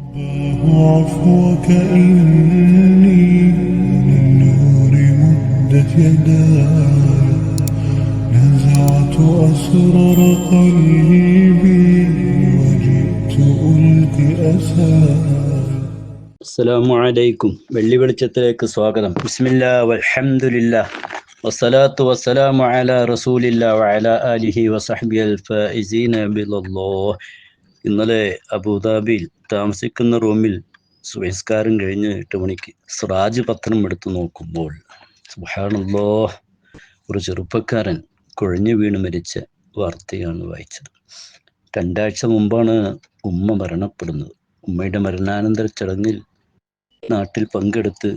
عفوك إني للنور مدت يداي نزعت أسرار قلبي وجئت ألقي أساي. അസ്സലാമു അലൈക്കും. വെള്ളി വെളിച്ചത്തിലേക്ക് സ്വാഗതം. ബിസ്മില്ലാ വൽഹംദുലില്ലാ വസ്സലാത്തു വസ്സലാമു അലാ റസൂലില്ലാ വഅലാ ആലിഹി വസഹ്ബിഹിൽ ഫായിസീന ബില്ലല്ലാഹ്. ഇന്നലെ അബുദാബിയിൽ താമസിക്കുന്ന റൂമിൽ സുബഹിസ്കാരം കഴിഞ്ഞ് 8 മണിക്ക് സിറാജ് പത്രം എടുത്തു നോക്കുമ്പോൾ സുബ്ഹാനല്ലാഹ്, ഒരു ചെറുപ്പക്കാരൻ കുഴഞ്ഞു വീണ് മരിച്ച വാർത്തയാണ് വായിച്ചത്. 2 ആഴ്ച മുമ്പാണ് ഉമ്മ മരണപ്പെടുന്നത്. ഉമ്മയുടെ മരണാനന്തര ചടങ്ങിൽ നാട്ടിൽ പങ്കെടുത്ത്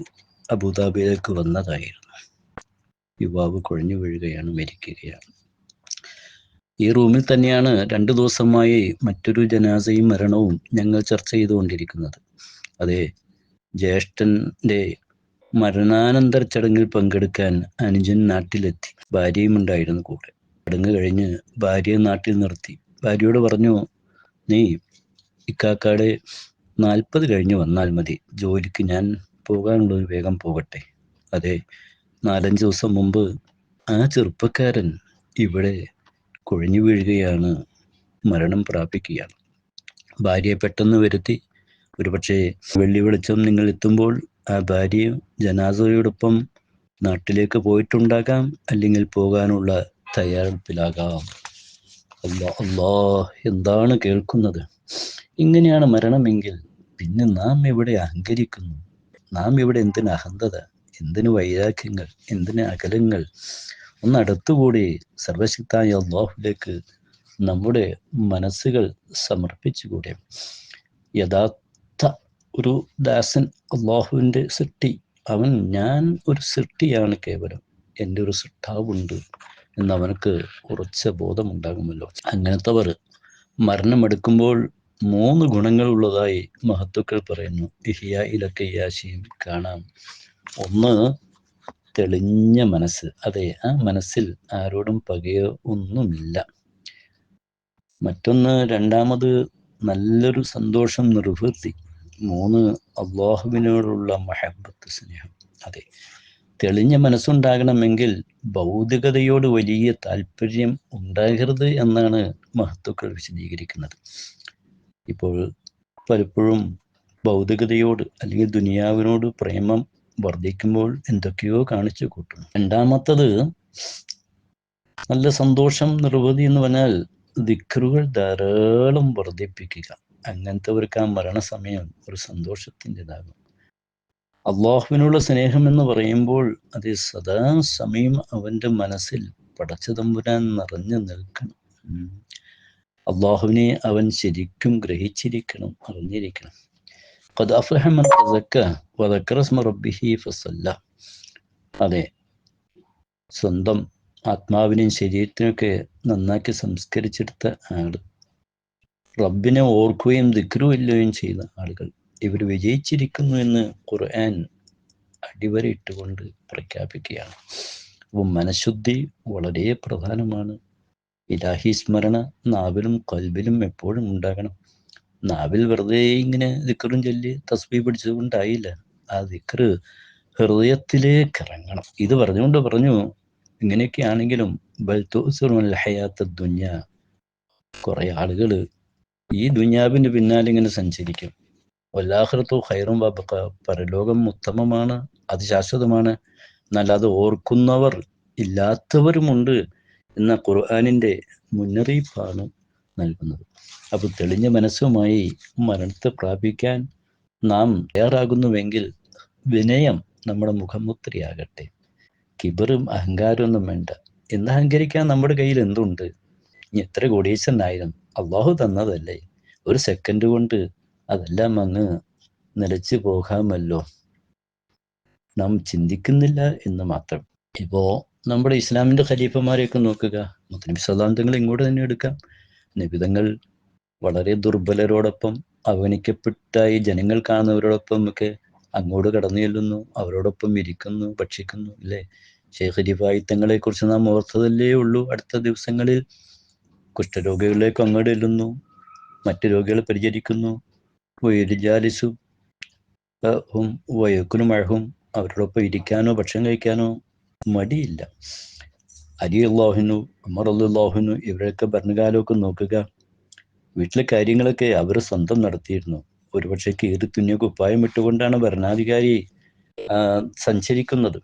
അബുദാബിയിലേക്ക് വന്നതായിരുന്നു. യുവാവ് കുഴഞ്ഞു വീഴുകയാണ്, മരിക്കുകയാണ്. ഈ റൂമിൽ തന്നെയാണ് 2 ദിവസമായി മറ്റൊരു ജനാസയും മരണവും ഞങ്ങൾ ചർച്ച ചെയ്തുകൊണ്ടിരിക്കുന്നത്. അതെ, ജ്യേഷ്ഠന്റെ മരണാനന്തര ചടങ്ങിൽ പങ്കെടുക്കാൻ അനുജൻ നാട്ടിലെത്തി. ഭാര്യയും ഉണ്ടായിരുന്നു കൂടെ. ചടങ്ങ് കഴിഞ്ഞ് ഭാര്യയെ നാട്ടിൽ നിർത്തി. ഭാര്യയോട് പറഞ്ഞു, നീ ഇക്കാക്കാടെ 40 കഴിഞ്ഞ് വന്നാൽ മതി, ജോലിക്ക് ഞാൻ പോകാനുള്ളത് വേഗം പോകട്ടെ. അതെ, 4-5 ദിവസം മുമ്പ് ആ ചെറുപ്പക്കാരൻ ഇവിടെ കുഴഞ്ഞു വീഴുകയാണ്, മരണം പ്രാപിക്കുകയാണ്. ഭാര്യയെ പെട്ടെന്ന് വരുത്തി. ഒരുപക്ഷെ വെള്ളി വെളിച്ചം നിങ്ങൾ എത്തുമ്പോൾ ആ ഭാര്യയും ജനാസയോടൊപ്പം നാട്ടിലേക്ക് പോയിട്ടുണ്ടാകാം, അല്ലെങ്കിൽ പോകാനുള്ള തയ്യാറെടുപ്പിലാകാം. എന്താണ് കേൾക്കുന്നത്? ഇങ്ങനെയാണ് മരണമെങ്കിൽ പിന്നെ നാം എവിടെ അഹങ്കരിക്കുന്നു? നാം ഇവിടെ എന്തിന് അഹന്തത, എന്തിന് വൈരാഗ്യങ്ങൾ, എന്തിന് അകലങ്ങൾ? ഒന്ന് അടുത്തുകൂടി സർവശക്തനായ അല്ലാഹുവിലേക്ക് നമ്മുടെ മനസ്സുകൾ സമർപ്പിച്ചുകൂടെ? യഥാർത്ഥ ഒരു ദാസൻ, അല്ലാഹുവിൻ്റെ സൃഷ്ടി, അവൻ ഞാൻ ഒരു സൃഷ്ടിയാണ്, കേവലം എൻ്റെ ഒരു സൃഷ്ടാവുണ്ട് എന്ന് അവനക്ക് ഉറച്ച ബോധമുണ്ടാകുമല്ലോ. അങ്ങനത്തവർ മരണമെടുക്കുമ്പോൾ 3 ഗുണങ്ങളുള്ളതായി മഹത്തുക്കൾ പറയുന്നു. ഇഹ്യാഇലൊക്കെ യാശിയും കാണാം. ഒന്ന്, തെളിഞ്ഞ മനസ്സ്. അതെ, ആ മനസ്സിൽ ആരോടും പകയോ ഒന്നുമില്ല. മറ്റൊന്ന്, രണ്ടാമത് നല്ലൊരു സന്തോഷം, നിർവൃത്തി. 3, അല്ലാഹുവിനോടുള്ള മഹബത്ത്, സ്നേഹം. അതെ, തെളിഞ്ഞ മനസ്സുണ്ടാകണമെങ്കിൽ ഭൗതികതയോട് വലിയ താല്പര്യം ഉണ്ടാകരുത് എന്നാണ് മഹത്തുക്കൾ വിശദീകരിക്കുന്നത്. ഇപ്പോൾ പലപ്പോഴും ഭൗതികതയോട് അല്ലെങ്കിൽ ദുനിയാവിനോട് പ്രേമം വർദ്ധിക്കുമ്പോൾ എന്തൊക്കെയോ കാണിച്ചു കൂട്ടുന്നു. രണ്ടാമത്തത്, നല്ല സന്തോഷം, നിർവൃതി എന്ന് പറഞ്ഞാൽ ദിക്റുകൾ ധാരാളം വർദ്ധിപ്പിക്കുക. അങ്ങനത്തെവർക്ക് ആ മരണസമയം ഒരു സന്തോഷത്തിൻ്റെതാകും. അള്ളാഹുവിനുള്ള സ്നേഹം എന്ന് പറയുമ്പോൾ അത് സദാ സമയം അവൻ്റെ മനസ്സിൽ പടച്ചതമ്പുരാൻ നിറഞ്ഞു നിൽക്കണം. അള്ളാഹുവിനെ അവൻ ശരിക്കും ഗ്രഹിച്ചിരിക്കണം, അറിഞ്ഞിരിക്കണം. ഖദ് അഫ്ലഹ മൻ തസക്ക വദക്കറ ഇസ്മ റബ്ബിഹി ഫസല്ല. അതെ, സ്വന്തം ആത്മാവിനെയും ശരീരത്തിനൊക്കെ നന്നാക്കി സംസ്കരിച്ചെടുത്ത ആൾ, റബ്ബിനെ ഓർക്കുകയും ദിക്റുവല്ലുകയും ചെയ്ത ആളുകൾ, ഇവർ വിജയിച്ചിരിക്കുന്നു എന്ന് ഖുർആൻ അടിവരയിട്ടുകൊണ്ട് പ്രഖ്യാപിക്കുകയാണ്. അപ്പോൾ മനഃശുദ്ധി വളരെ പ്രധാനമാണ്. ഇലാഹി സ്മരണ നാവിലും കൽബിലും എപ്പോഴും ഉണ്ടാകണം. നാവിൽ വെറുതെ ഇങ്ങനെ ദിക്റും ചൊല്ലി തസ്ബീഹ് പിടിച്ചുകൊണ്ടായില്ല. ആ ദിക്റ് ഹൃദയത്തിലേക്ക് ഇറങ്ങണം. ഇത് പറഞ്ഞു ഇങ്ങനെയൊക്കെയാണെങ്കിലും ബൽ തുഅ്സിറൂനൽ ഹയാത്തദ് ദുനിയ, കുറെ ആളുകൾ ഈ ദുനിയാവിന്റെ പിന്നാലെ ഇങ്ങനെ സഞ്ചരിക്കും. വല്ലാഖിറത്തു ഖൈറും വബഖ, പരലോകം ഉത്തമമാണ്, അത് ശാശ്വതമാണ്. എന്നാൽ അത് ഓർക്കുന്നവർ ഇല്ലാത്തവരുമുണ്ട് എന്ന ഖുർആനിൻ്റെ മുന്നറിയിപ്പാണ് നൽകുന്നത്. അപ്പോൾ തെളിഞ്ഞ മനസ്സുമായി മരണത്തെ പ്രാപിക്കാൻ നാം തയ്യാറാകുന്നുവെങ്കിൽ വിനയം നമ്മുടെ മുഖമുദ്രയാകട്ടെ. കിബറും അഹങ്കാരവും ഒന്നും വേണ്ട. എന്ന് അഹങ്കരിക്കാൻ നമ്മുടെ കയ്യിൽ എന്തുണ്ട്? ഇനി എത്ര കോടീശ്വരനായിരുന്നു, അള്ളാഹു തന്നതല്ലേ. ഒരു സെക്കൻഡ് കൊണ്ട് അതെല്ലാം അങ്ങ് നിലച്ചു പോകാമല്ലോ. നാം ചിന്തിക്കുന്നില്ല എന്ന് മാത്രം. ഇപ്പോൾ നമ്മുടെ ഇസ്ലാമിൻ്റെ ഖലീഫമാരെയൊക്കെ നോക്കുക. മുത്തനബി സ്വല്ലല്ലാഹു അലൈഹി വസല്ലം ഇങ്ങോട്ട് തന്നെ എടുക്കാം. നബിതങ്ങൾ വളരെ ദുർബലരോടൊപ്പം, അവഗണിക്കപ്പെട്ടായി ജനങ്ങൾ കാണുന്നവരോടൊപ്പം ഒക്കെ അങ്ങോട്ട് കടന്നു ചെല്ലുന്നു, അവരോടൊപ്പം ഇരിക്കുന്നു, ഭക്ഷിക്കുന്നു, അല്ലേ? ഷെയ്ഖ് റിഫായി തങ്ങളെ കുറിച്ച് നാം ഓർത്തതല്ലേ ഉള്ളൂ. അടുത്ത ദിവസങ്ങളിൽ കുഷ്ഠരോഗികളിലേക്ക് അങ്ങോട്ട് ചെല്ലുന്നു, മറ്റു രോഗികളെ പരിചരിക്കുന്നു, വൈരുജാലിസു ഹും വയക്കുനും മഴഹും, അവരോടൊപ്പം ഇരിക്കാനോ ഭക്ഷണം കഴിക്കാനോ മടിയില്ല. അലി അള്ളാഹുനു, ഉമർ അള്ളാഹുനു, ഇവരൊക്കെ ഭരണകാലമൊക്കെ നോക്കുക, വീട്ടിലെ കാര്യങ്ങളൊക്കെ അവർ സ്വന്തം നടത്തിയിരുന്നു. ഒരുപക്ഷെ കീറി തുന്നിയ കുപ്പായം ഇട്ടുകൊണ്ടാണ് ഭരണാധികാരി സഞ്ചരിക്കുന്നത്.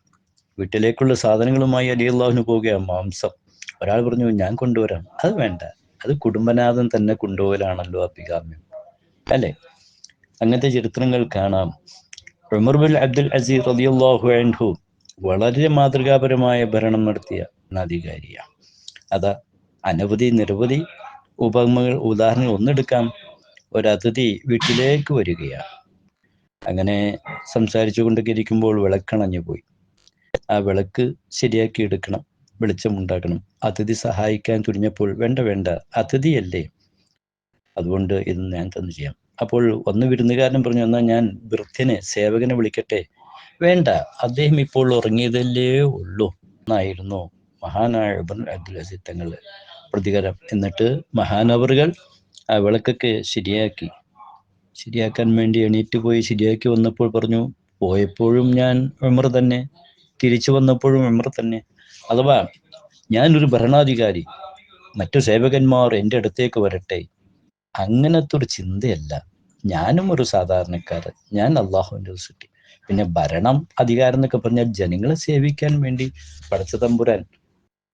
വീട്ടിലേക്കുള്ള സാധനങ്ങളുമായി അലി അള്ളാഹുന് പോവുകയാണ്. മാംസം ഒരാൾ പറഞ്ഞു ഞാൻ കൊണ്ടുവരാം, അത് വേണ്ട, അത് കുടുംബനാഥൻ തന്നെ കൊണ്ടുപോകലാണല്ലോ അഭികാമ്യം, അല്ലേ? അങ്ങനത്തെ ചരിത്രങ്ങൾ കാണാം. ഉമർ ബിൻ അബ്ദുൽ അസീസ് റളിയല്ലാഹു അൻഹു വളരെ മാതൃകാപരമായ ഭരണം നടത്തിയ ഭരണാധികാരിയാണ്. അതാ നിരവധി ഉപമകൾ, ഉദാഹരണങ്ങൾ ഒന്നെടുക്കാം. ഒരതിഥി വീട്ടിലേക്ക് വരികയാണ്. അങ്ങനെ സംസാരിച്ചു കൊണ്ടൊക്കെ ഇരിക്കുമ്പോൾ വിളക്കണഞ്ഞു പോയി. ആ വിളക്ക് ശരിയാക്കി എടുക്കണം, വെളിച്ചമുണ്ടാക്കണം. അതിഥി സഹായിക്കാൻ തുനിഞ്ഞപ്പോൾ വേണ്ട, അതിഥിയല്ലേ, അതുകൊണ്ട് ഇത് ഞാൻ തന്നെ ചെയ്യാം. അപ്പോൾ വന്ന് വിരുന്നുകാരൻ പറഞ്ഞു, എന്നാൽ ഞാൻ വൃദ്ധനെ, സേവകനെ വിളിക്കട്ടെ. വേണ്ട, അദ്ദേഹം ഇപ്പോൾ ഉറങ്ങിയതല്ലേ ഉള്ളൂ എന്നായിരുന്നു മഹാനായ ഇബ്നു അബ്ദുൽ അസീസ് തങ്ങളുടെ പ്രതികരണം. എന്നിട്ട് മഹാനവറുകൾ ആ വിളക്കൊക്കെ ശരിയാക്കാൻ വേണ്ടി എണീറ്റ് പോയി ശരിയാക്കി വന്നപ്പോൾ പറഞ്ഞു, പോയപ്പോഴും ഞാൻ ഉമർ തന്നെ, തിരിച്ചു വന്നപ്പോഴും ഉമർ തന്നെ. അഥവാ ഞാനൊരു ഭരണാധികാരി, മറ്റു സേവകന്മാർ എൻ്റെ അടുത്തേക്ക് വരട്ടെ, അങ്ങനത്തെ ഒരു ചിന്തയല്ല. ഞാനും ഒരു സാധാരണക്കാരൻ, ഞാൻ അള്ളാഹുവിൻ്റെ സൃഷ്ടി. പിന്നെ ഭരണം, അധികാരം എന്നൊക്കെ പറഞ്ഞാൽ ജനങ്ങളെ സേവിക്കാൻ വേണ്ടി പടച്ച തമ്പുരാൻ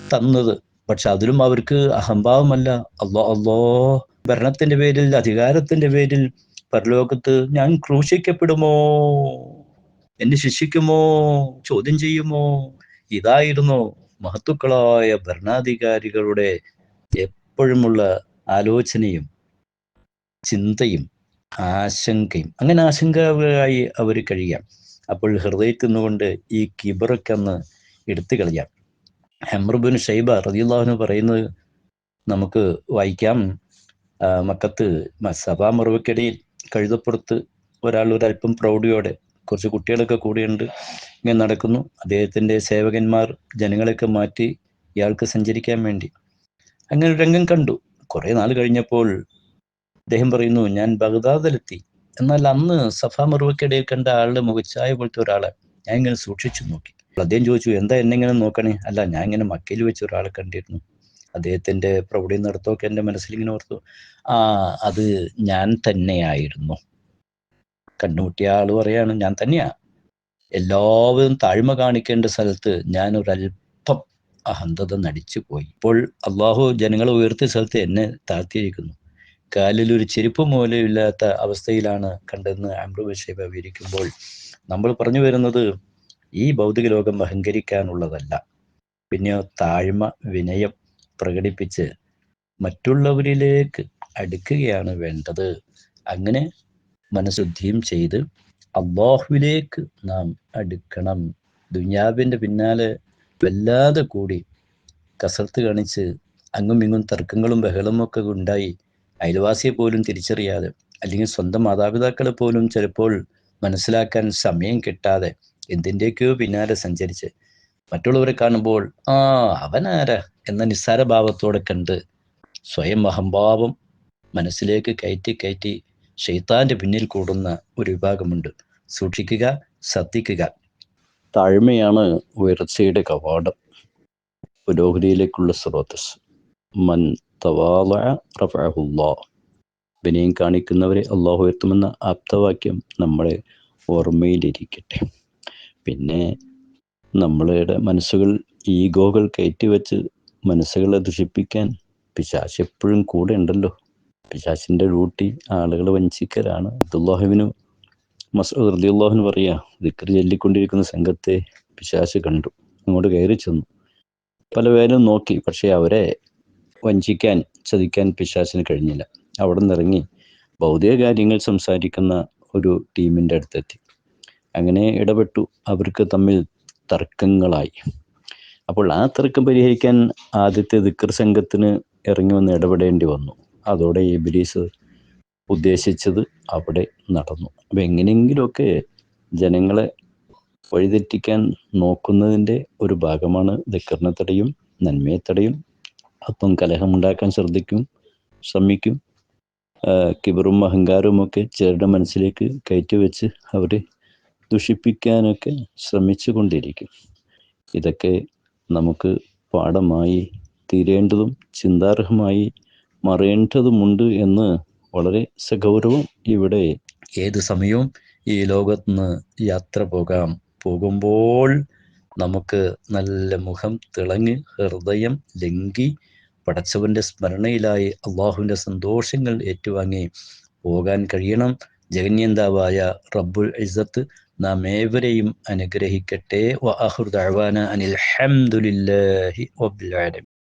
തന്നത്. പക്ഷെ അതിലും അവർക്ക് അഹംഭാവമല്ല. അല്ലോ ഭരണത്തിന്റെ പേരിൽ, അധികാരത്തിന്റെ പേരിൽ പരലോകത്ത് ഞാൻ ക്രൂശിക്കപ്പെടുമോ, എന്നെ ശിക്ഷിക്കുമോ, ചോദ്യം ചെയ്യുമോ? ഇതായിരുന്നു മഹത്തുക്കളായ ഭരണാധികാരികളുടെ എപ്പോഴുമുള്ള ആലോചനയും ചിന്തയും ആശങ്കയും. അങ്ങനെ ആശങ്കയായി അവർ കഴിയാം. അപ്പോൾ ഹൃദയത്തിൽ നിന്നുകൊണ്ട് ഈ കിബറൊക്കെ ഒന്ന് എടുത്തു കളയാം. അംർ ബിൻ ഷൈബ റളിയല്ലാഹു അൻഹു പറയുന്നത് നമുക്ക് വായിക്കാം. മക്കത്ത് സഭാ മറുവക്കിടയിൽ കഴുതപ്പുറത്ത് ഒരാൾ ഒരല്പം പ്രൗഢിയോടെ, കുറച്ച് കുട്ടികളൊക്കെ കൂടിയുണ്ട്, ഇങ്ങനെ നടക്കുന്നു. അദ്ദേഹത്തിൻ്റെ സേവകന്മാർ ജനങ്ങളെയൊക്കെ മാറ്റി ഇയാൾക്ക് സഞ്ചരിക്കാൻ വേണ്ടി അങ്ങനെ ഒരു രംഗം കണ്ടു. കുറേ നാൾ കഴിഞ്ഞപ്പോൾ അദ്ദേഹം പറയുന്നു, ഞാൻ ബഗ്ദാദിലെത്തി. എന്നാൽ അന്ന് സഫാ മറുവക്കിടയിൽ കണ്ട ആളുടെ മുഖച്ഛായ പോലത്തെ ഒരാളെ ഞാൻ ഇങ്ങനെ സൂക്ഷിച്ചു നോക്കി. അദ്ദേഹം ചോദിച്ചു, എന്താ എന്നെ ഇങ്ങനെ നോക്കണേ? അല്ല, ഞാൻ ഇങ്ങനെ മക്കയിൽ വെച്ച് ഒരാളെ കണ്ടിരുന്നു, അദ്ദേഹത്തിന്റെ പ്രൗഢി നടത്തമൊക്കെ എൻ്റെ മനസ്സിലിങ്ങനെ ഓർത്തു. അത് ഞാൻ തന്നെയായിരുന്നു. കണ്ണുമുട്ടിയ ആള് പറയാണ്, ഞാൻ തന്നെയാ. എല്ലാവരും താഴ്മ കാണിക്കേണ്ട സ്ഥലത്ത് ഞാൻ ഒരല്പം അഹന്തത നടിച്ചു പോയി. ഇപ്പോൾ അള്ളാഹു ജനങ്ങളെ ഉയർത്തിയ സ്ഥലത്ത് എന്നെ താഴ്ത്തിയിരിക്കുന്നു. കാലിൽ ഒരു ചെരുപ്പ് മൂലമില്ലാത്ത അവസ്ഥയിലാണ് കണ്ടെന്ന് അംർ ബിൻ ഷൈബ വിവരിക്കുമ്പോൾ നമ്മൾ പറഞ്ഞു വരുന്നത്, ഈ ഭൗതിക ലോകം അഹങ്കരിക്കാനുള്ളതല്ല. പിന്നെ താഴ്മ, വിനയം പ്രകടിപ്പിച്ച് മറ്റുള്ളവരിലേക്ക് അടുക്കുകയാണ് വേണ്ടത്. അങ്ങനെ മനഃശുദ്ധിയും ചെയ്ത് അല്ലാഹുവിലേക്ക് നാം അടുക്കണം. ദുനിയാവിൻ്റെ പിന്നാലെ വല്ലാതെ കൂടി കസർത്ത് കാണിച്ച് അങ്ങും ഇങ്ങും തർക്കങ്ങളും ബഹളവും ഒക്കെ ഉണ്ടായി അയൽവാസിയെ പോലും തിരിച്ചറിയാതെ, അല്ലെങ്കിൽ സ്വന്തം മാതാപിതാക്കളെ പോലും ചിലപ്പോൾ മനസ്സിലാക്കാൻ സമയം കിട്ടാതെ എന്തിൻ്റെയൊക്കെയോ പിന്നാലെ സഞ്ചരിച്ച് മറ്റുള്ളവരെ കാണുമ്പോൾ അവനാരാ എന്ന നിസ്സാര ഭാവത്തോടെ കണ്ട് സ്വയം അഹംഭാവം മനസ്സിലേക്ക് കയറ്റി ശൈത്താന്റെ പിന്നിൽ കൂടുന്ന ഒരു വിഭാഗമുണ്ട്. സൂക്ഷിക്കുക, ശ്രദ്ധിക്കുക. താഴ്മയാണ് ഉയർച്ചയുടെ കവാടം, പുരോഗതിയിലേക്കുള്ള സ്രോതസ്. മൻ തവാളഅ റഫഅഹുല്ലാഹ്, വിനയം കാണിക്കുന്നവരെ അള്ളാഹു ഉയർത്തുമെന്ന ആപ്തവാക്യം നമ്മളെ ഓർമ്മയിലിരിക്കട്ടെ. പിന്നെ നമ്മളുടെ മനസ്സുകൾ, ഈഗോകൾ കയറ്റിവെച്ച് മനസ്സുകളെ ദുഷിപ്പിക്കാൻ പിശാച് എപ്പോഴും കൂടെ ഉണ്ടല്ലോ. പിശാചിൻ്റെ ഡ്യൂട്ടി ആളുകളെ വഞ്ചിക്കലാണ്. അബ്ദുല്ലാഹിബ്നു മസ്ഊദ് റളിയല്ലാഹു അൻഹു പറയാ, ദിക്ർ ചൊല്ലിക്കൊണ്ടിരിക്കുന്ന സംഘത്തെ പിശാച് കണ്ടു, അങ്ങോട്ട് കയറി ചെന്നു. പലപേരും നോക്കി, പക്ഷെ അവരെ വഞ്ചിക്കാൻ, ചതിക്കാൻ പിശാചിന് കഴിഞ്ഞില്ല. അവിടെ നിന്നിറങ്ങി ഭൗതിക കാര്യങ്ങൾ സംസാരിക്കുന്ന ഒരു ടീമിൻ്റെ അടുത്തെത്തി. അങ്ങനെ ഇടപെട്ടു. അവർക്ക് തമ്മിൽ തർക്കങ്ങളായി. അപ്പോൾ ആ തർക്കം പരിഹരിക്കാൻ ആദ്യത്തെ ദിക്ർ സംഘത്തിന് ഇറങ്ങി വന്ന് ഇടപെടേണ്ടി വന്നു. അതോടെ ഇബ്ലീസ് ഉദ്ദേശിച്ചത് അവിടെ നടന്നു. അപ്പം എങ്ങനെയെങ്കിലുമൊക്കെ ജനങ്ങളെ വഴിതെറ്റിക്കാൻ നോക്കുന്നതിൻ്റെ ഒരു ഭാഗമാണ് ദിക്റിനെ തടയും, നന്മയെ തടയും. അപ്പം കലഹമുണ്ടാക്കാൻ ശ്രമിക്കും. കിബറും അഹങ്കാരവും ഒക്കെ ചിലരുടെ മനസ്സിലേക്ക് കയറ്റി വെച്ച് അവരെ ദുഷിപ്പിക്കാനൊക്കെ ശ്രമിച്ചു കൊണ്ടിരിക്കും. ഇതൊക്കെ നമുക്ക് പാഠമായി തീരേണ്ടതും ചിന്താർഹമായി മറയേണ്ടതുമുണ്ട് എന്ന് വളരെ സഗൗരവം ഇവിടെ ഏത് സമയവും ഈ ലോകത്തുനിന്ന് യാത്ര പോകുമ്പോൾ നമുക്ക് നല്ല മുഖം തിളങ്ങി ഹൃദയം ലംഘി പടച്ചവന്റെ സ്മരണയിലായി അള്ളാഹുവിൻ്റെ സന്തോഷങ്ങൾ ഏറ്റുവാങ്ങി പോകാൻ കഴിയണം. ജഗന്യന്താവായ റബ്ബുൽ ഇസ്സത്ത് നാം ഏവരെയും അനുഗ്രഹിക്കട്ടെ. വ ആഖിറു ദഅവാന അനിൽ ഹംദുലില്ലാഹി റബ്ബിൽ ആലമീൻ.